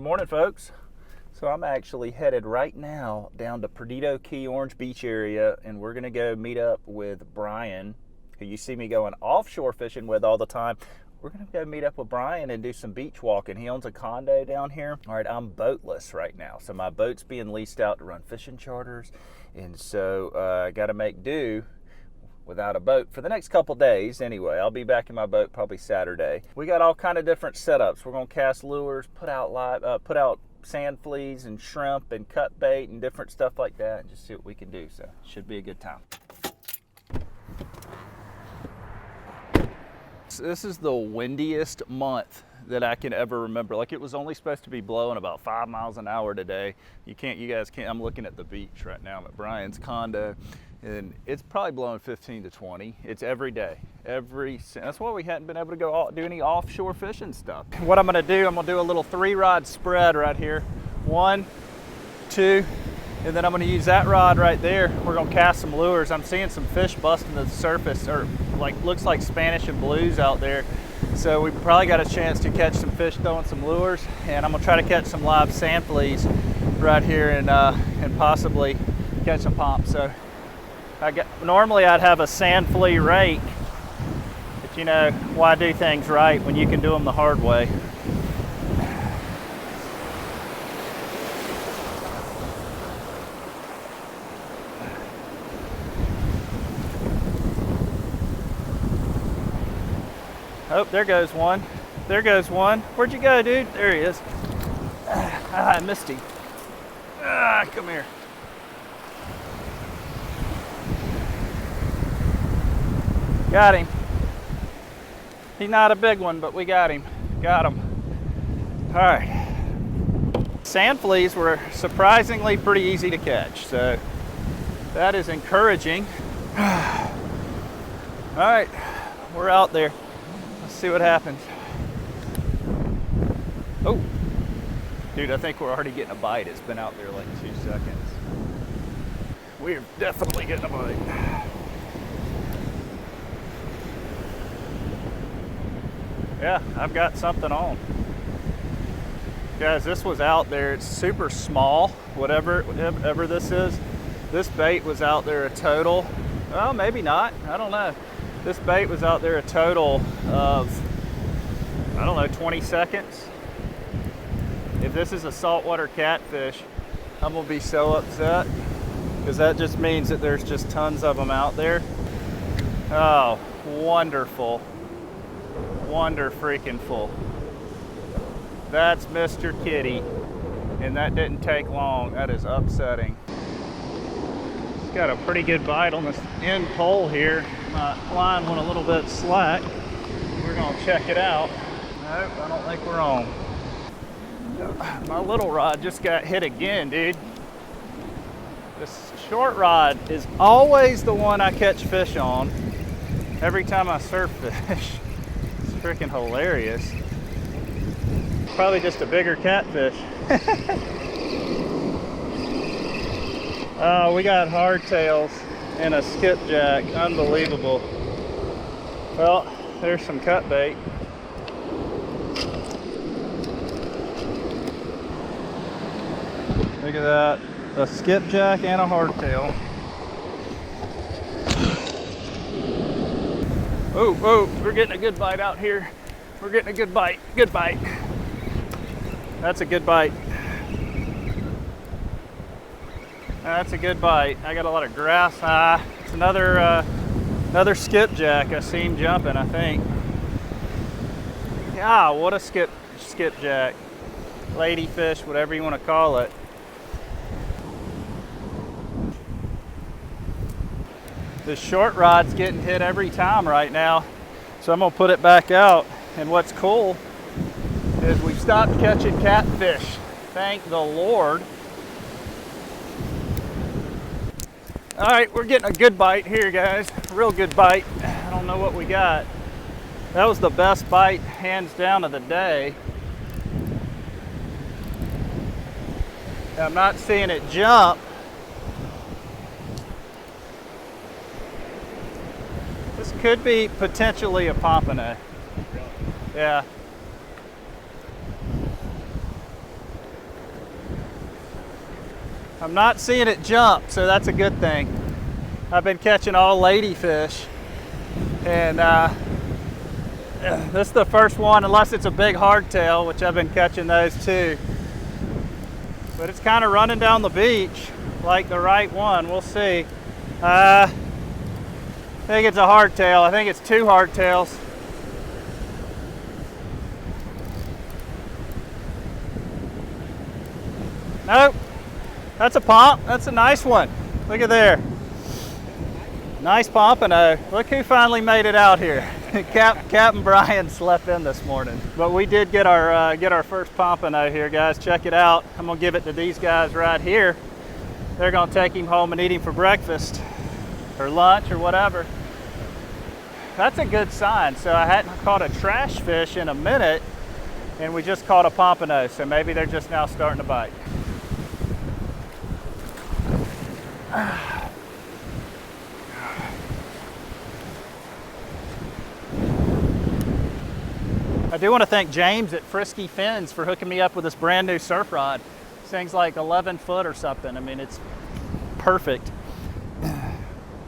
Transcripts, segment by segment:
morning, folks. So I'm actually headed right now down to Perdido Key, Orange Beach area, and we're gonna go meet up with Brian, who you see me going offshore fishing with all the time. We're gonna go meet up with Brian and do some beach walking. He owns a condo down here. All right, I'm boatless right now, so my boat's being leased out to run fishing charters, and so I gotta make do without a boat for the next couple days. Anyway, I'll be back in my boat probably Saturday. We got all kind of different setups. We're gonna cast lures, put out sand fleas and shrimp and cut bait and different stuff like that, and just see what we can do. So should be a good time. This is the windiest month that I can ever remember. Like, it was only supposed to be blowing about 5 miles an hour today. You guys can't, I'm looking at the beach right now. I'm at Brian's condo, and it's probably blowing 15 to 20. It's every day. That's why we hadn't been able to go do any offshore fishing stuff. What I'm gonna do, I'm gonna do a little 3-rod spread right here. 1, 2, and then I'm gonna use that rod right there. We're gonna cast some lures. I'm seeing some fish busting to the surface, or looks like Spanish and blues out there. So we probably got a chance to catch some fish throwing some lures, and I'm gonna try to catch some live sand fleas right here and possibly catch some pomps. So normally I'd have a sand flea rake, but you know, why do things right when you can do them the hard way? Oh, there goes one. There goes one. Where'd you go, dude? There he is. I missed him. Come here. Got him. He's not a big one, but we got him. Got him. All right. Sand fleas were surprisingly pretty easy to catch, so that is encouraging. All right, we're out there. Let's see what happens. Oh, dude, I think we're already getting a bite. It's been out there like 2 seconds. We're definitely getting a bite. Yeah, I've got something on. Guys, this was out there. It's super small, whatever this is. This bait was out there a total, well, maybe not, I don't know. This bait was out there a total of, I don't know, 20 seconds. If this is a saltwater catfish, I'm gonna be so upset, because that just means that there's just tons of them out there. Oh, wonderful. Wonder-freaking-ful. That's Mr. Kitty, and that didn't take long. That is upsetting. It's got a pretty good bite on this end pole here. My line went a little bit slack. We're gonna check it out. Nope, I don't think we're on. My little rod just got hit again, dude. This short rod is always the one I catch fish on every time I surf fish. It's freaking hilarious. Probably just a bigger catfish. We got hardtails and a skipjack. Unbelievable. Well, there's some cut bait. Look at that. A skipjack and a hardtail. Oh, we're getting a good bite out here. We're getting a good bite. Good bite. That's a good bite. That's a good bite. I got a lot of grass. It's another skipjack. I seen jumping, I think. Yeah, what a skipjack. Ladyfish, whatever you want to call it. The short rod's getting hit every time right now, so I'm gonna put it back out. And what's cool is we've stopped catching catfish. Thank the Lord. All right, we're getting a good bite here, guys. Real good bite. I don't know what we got. That was the best bite, hands down, of the day. I'm not seeing it jump. This could be potentially a pompano. Yeah. I'm not seeing it jump, so that's a good thing. I've been catching all ladyfish, and this is the first one, unless it's a big hardtail, which I've been catching those too. But it's kind of running down the beach like the right one. We'll see. I think it's a hardtail. I think it's 2 hardtails. Nope. That's a pomp. That's a nice one. Look at there. Nice pompano. Look who finally made it out here. Captain Brian slept in this morning. But we did get our first pompano here, guys. Check it out. I'm gonna give it to these guys right here. They're gonna take him home and eat him for breakfast or lunch or whatever. That's a good sign. So I hadn't caught a trash fish in a minute, and we just caught a pompano. So maybe they're just now starting to bite. I do want to thank James at Frisky Fins for hooking me up with this brand new surf rod. This thing's like 11 foot or something. I mean, it's perfect.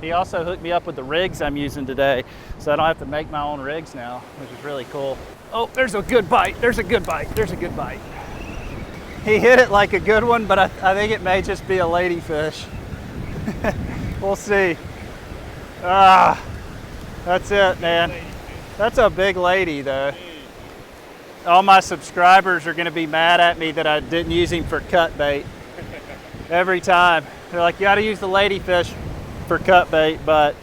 He also hooked me up with the rigs I'm using today, so I don't have to make my own rigs now, which is really cool. Oh, there's a good bite. There's a good bite. There's a good bite. He hit it like a good one, but I think it may just be a ladyfish. We'll see. Ah, that's it, man. That's a big lady, though. All my subscribers are going to be mad at me that I didn't use him for cut bait. Every time. They're like, you got to use the ladyfish for cut bait, but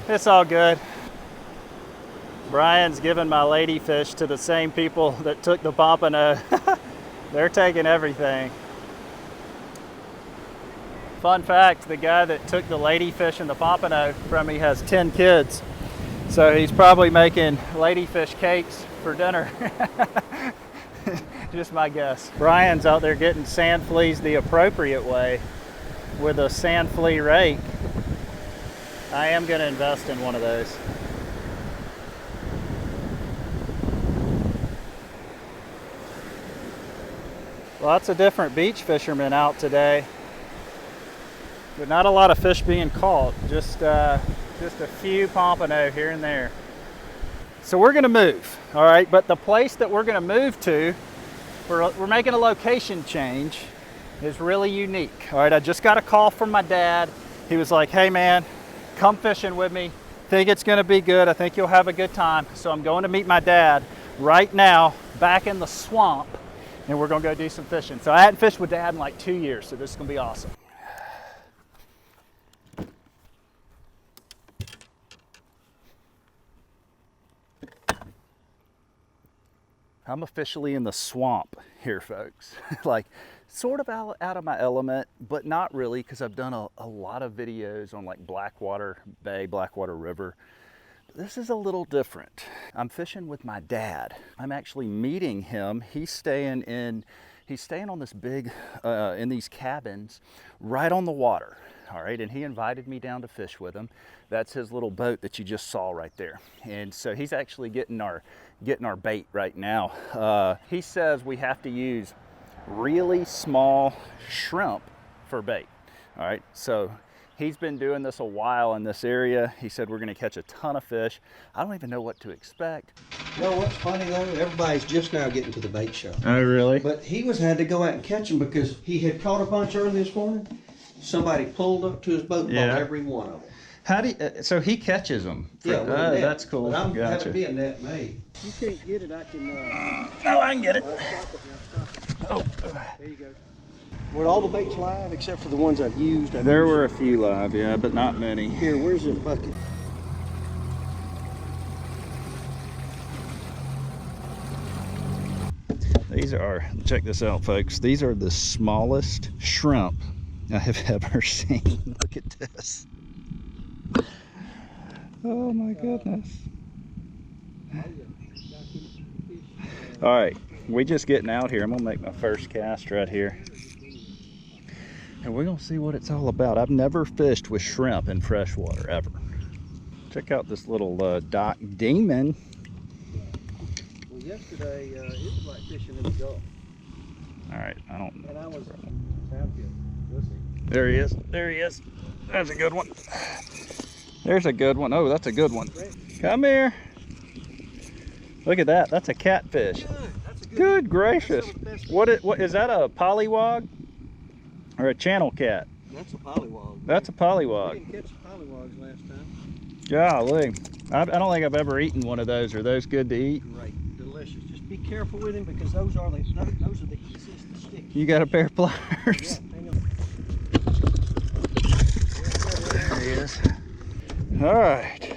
it's all good. Brian's giving my ladyfish to the same people that took the pompano. They're taking everything. Fun fact, the guy that took the ladyfish and the pompano from me has 10 kids. So he's probably making ladyfish cakes for dinner. Just my guess. Brian's out there getting sand fleas the appropriate way with a sand flea rake. I am going to invest in one of those. Lots of different beach fishermen out today, but not a lot of fish being caught. Just a few pompano here and there. So we're gonna move, all right? But the place that we're gonna move to, we're making a location change, is really unique, all right? I just got a call from my dad. He was like, hey man, come fishing with me. Think it's gonna be good. I think you'll have a good time. So I'm going to meet my dad right now, back in the swamp, and we're gonna go do some fishing. So I hadn't fished with Dad in like 2 years, so this is gonna be awesome. I'm officially in the swamp here, folks. Like, sort of out of my element, but not really, because I've done a lot of videos on like Blackwater Bay, Blackwater River. But this is a little different. I'm fishing with my dad. I'm actually meeting him. He's staying on this big, in these cabins right on the water. All right, and he invited me down to fish with him. That's his little boat that you just saw right there. And so he's actually getting our bait right now. He says we have to use really small shrimp for bait. All right, so he's been doing this a while in this area. He said we're gonna catch a ton of fish. I don't even know what to expect. You know what's funny though? Everybody's just now getting to the bait shop. Oh, really? But he had to go out and catch them because he had caught a bunch early this morning. Somebody pulled up to his boat, Yeah. bought every one of them. How do you, so he catches them? Yeah, with a net. That's cool. But I'm Gotcha. having to be a net made. You can't get it, I can. Oh, I can get it. Oh, there you go. Were all the baits live except for the ones I've used? There were a few live, yeah, but not many. Here, where's this bucket? These are, check this out, folks. These are the smallest shrimp I have ever seen. Look at this. Oh my goodness. All right, we just getting out here. I'm gonna make my first cast right here. And we're gonna see what it's all about. I've never fished with shrimp in freshwater, ever. Check out this little dock demon. Well, yesterday, it was like fishing in the Gulf. All right, I don't know. And I was, sound good. There he is. There he is. That's a good one. There's a good one. Oh, that's a good one. Come here. Look at that. That's a catfish. Good gracious. What is that, a pollywog or a channel cat? That's a pollywog. That's a pollywog. We didn't catch pollywogs last time. Golly. I don't think I've ever eaten one of those. Are those good to eat? Right, delicious. Just be careful with him because those are the easiest to stick. You got a pair of pliers? Yeah, hang on. There he is. All right.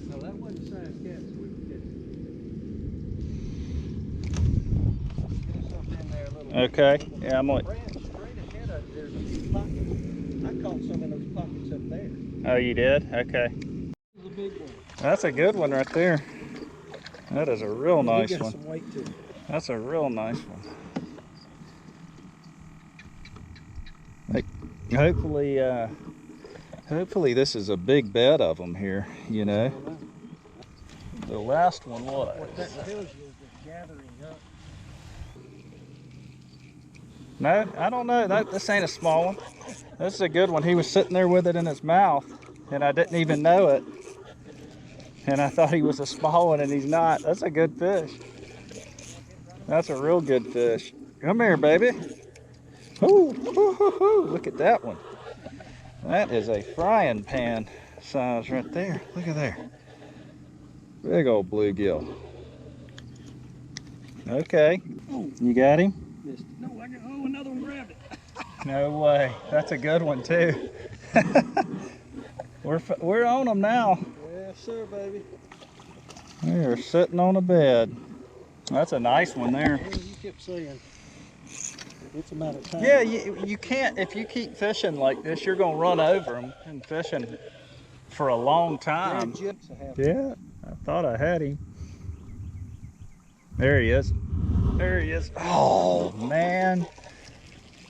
No, that wasn't a size cat, so we could get us up in there a little bit. Okay. Yeah, I'm going. Brand, straight ahead of there's a few pockets. I caught some in those pockets up there. Oh, you did? Okay. This is a big one. That's a good one right there. That is a real nice He got one. some weight to it. That's a real nice one. Like, hopefully this is a big bed of them here, you know. The last one was. What that tells you is the gathering up. No, I don't know. This ain't a small one. This is a good one. He was sitting there with it in his mouth, and I didn't even know it. And I thought he was a small one, and he's not. That's a good fish. That's a real good fish. Come here, baby. Ooh, look at that one. That is a frying pan size right there. Look at there. Big old bluegill. Okay. You got him? No, another one grabbed it. No way. That's a good one too. We're on them now. Yes, sir, baby. They're sitting on a bed. That's a nice one there. Well, you kept saying it's a matter of time. Yeah, you can't, if you keep fishing like this, you're going to run over them and fishing for a long time. Yeah, I thought I had him. There he is. There he is. Oh, man.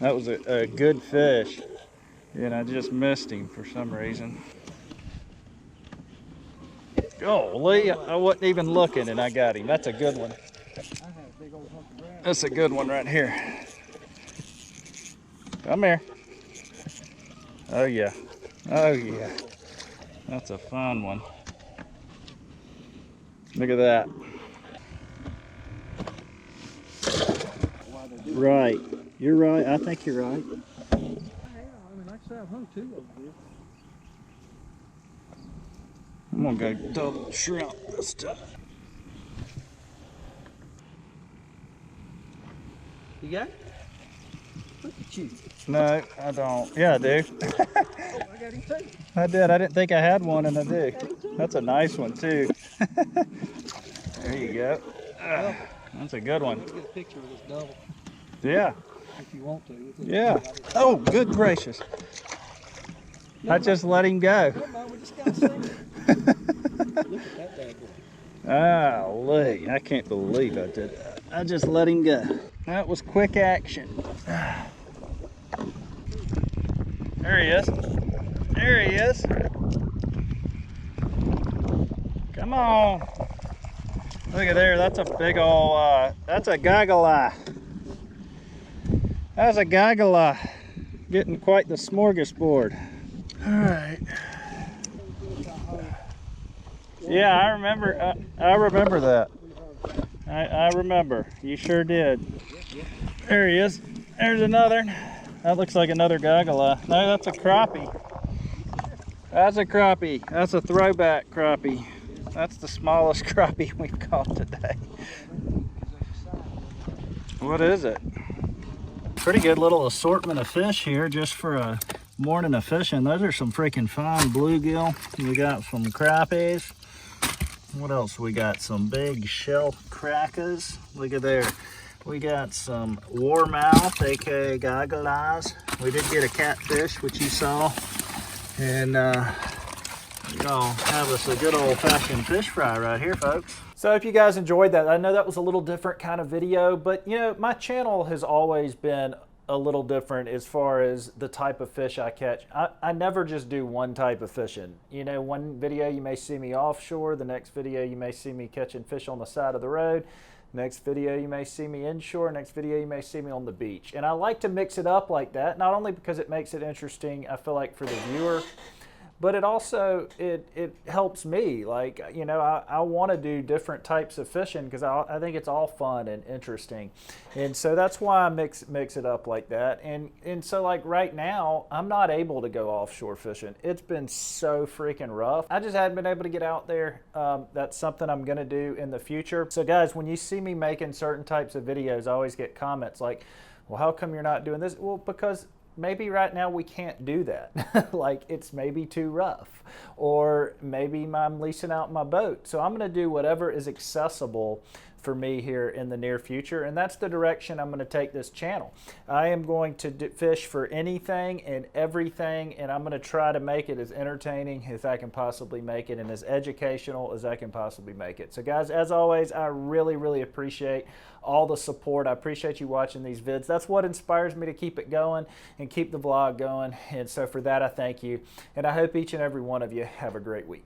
That was a good fish. And I just missed him for some reason. Golly, I wasn't even looking and I got him. That's a good one. That's a good one right here. Come here. Oh yeah. Oh yeah. That's a fun one. Look at that. Right. You're right. I think you're right. I mean, like I said, I've hung two over here. I'm gonna go double shrimp this time. You got it? Look at you. No, I don't. Yeah, I do. Oh, I got him too. I did. I didn't think I had one, and I do. That's a nice one too. There you go. That's a good one. Get a picture of this double Yeah. if you want to. Yeah. Oh, good gracious. I just let him go. Come on, we just got to see it. Look at that bad boy. Golly, I can't believe I did that. I just let him go. That was quick action. There he is. There he is. Come on. Look at there, that's a big old, that's a goggle eye. That's a goggle eye. Getting quite the smorgasbord. All right. Yeah, I remember that. I remember. You sure did. There he is. There's another. That looks like another goggle eye. No, that's a crappie. That's a crappie. That's a throwback crappie. That's the smallest crappie we've caught today. What is it? Pretty good little assortment of fish here just for a morning of fishing. Those are some freaking fine bluegill. We got some crappies. What else? We got some big shell crackers. Look at there. We got some warmouth, aka goggle eyes. We did get a catfish, which you saw. And we're gonna have us a good old-fashioned fish fry right here, folks. So I hope you guys enjoyed that. I know that was a little different kind of video, but you know, my channel has always been a little different as far as the type of fish I catch. I never just do one type of fishing. You know, one video you may see me offshore, the next video you may see me catching fish on the side of the road. Next video, you may see me inshore. Next video, you may see me on the beach. And I like to mix it up like that, not only because it makes it interesting, I feel like, for the viewer, but it also, it helps me. Like, you know, I want to do different types of fishing because I think it's all fun and interesting. And so that's why I mix it up like that. And so, like, right now, I'm not able to go offshore fishing. It's been so freaking rough. I just hadn't been able to get out there. That's something I'm going to do in the future. So, guys, when you see me making certain types of videos, I always get comments like, well, how come you're not doing this? Well, because maybe right now we can't do that. Like, it's maybe too rough, or maybe I'm leasing out my boat. So I'm going to do whatever is accessible for me here in the near future, and that's the direction I'm going to take this channel. I am going to fish for anything and everything, and I'm going to try to make it as entertaining as I can possibly make it and as educational as I can possibly make it. So guys, as always, I really appreciate all the support. I appreciate you watching these vids. That's what inspires me to keep it going and keep the vlog going, and so for that I thank you, and I hope each and every one of you have a great week.